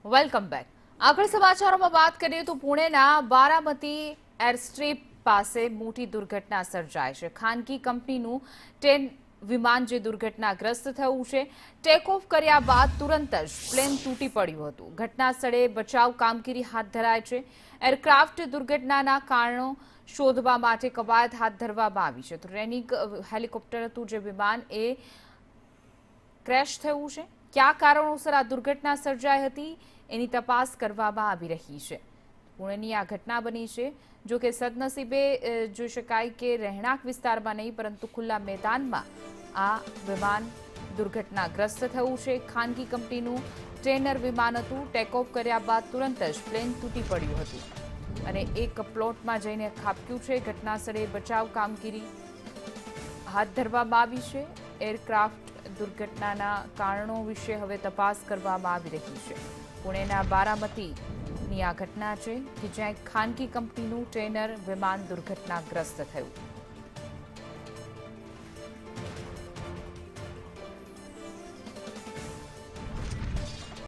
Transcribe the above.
Welcome back. આગળ સમાચારોમાં વાત કરીએ તો પુણેના બારામતી એરસ્ટ્રીપ પાસે મોટી દુર્ઘટના સર્જાઈ છે. ખાનગી કંપનીનું ટ્રેન વિમાન જે દુર્ઘટનાગ્રસ્ત થયું છે. ટેક ઓફ કર્યા બાદ તુરંત જ પ્લેન તૂટી પડ્યું હતું. ઘટના સ્થળે બચાવ કામગીરી હાથ ધરાય છે. એરક્રાફ્ટ દુર્ઘટનાના કારણો શોધવા માટે કવાયત હાથ ધરવામાં આવી છે. તો ટ્રેનિંગ હેલિકોપ્ટર હતું જે વિમાન એ ક્રેશ થયું છે. કયા કારણોસર આ દુર્ઘટના સર્જાઈ હતી એની તપાસ કરવામાં આવી રહી છે. પુણેની આ ઘટના બની છે. જો કે સદનસીબે જોઈ શકાય કે રહેણાંક વિસ્તારમાં નહીં પરંતુ ખુલ્લા મેદાનમાં આ વિમાન દુર્ઘટનાગ્રસ્ત થયું છે. ખાનગી કંપનીનું ટ્રેનર વિમાન હતું. ટેક ઓફ કર્યા બાદ તુરંત જ પ્લેન તૂટી પડ્યું હતું અને એક પ્લોટમાં જઈને ખાબક્યું છે. ઘટના સ્થળે બચાવ કામગીરી હાથ ધરવામાં આવી છે. એરક્રાફ્ટ દુર્ઘટનાના કારણો વિશે હવે તપાસ કરવામાં આવી રહી છે. પુણેના બારામતીની આ ઘટના છે કે જ્યાં ખાનગી કંપનીનું ટ્રેનર વિમાન દુર્ઘટનાગ્રસ્ત થયું.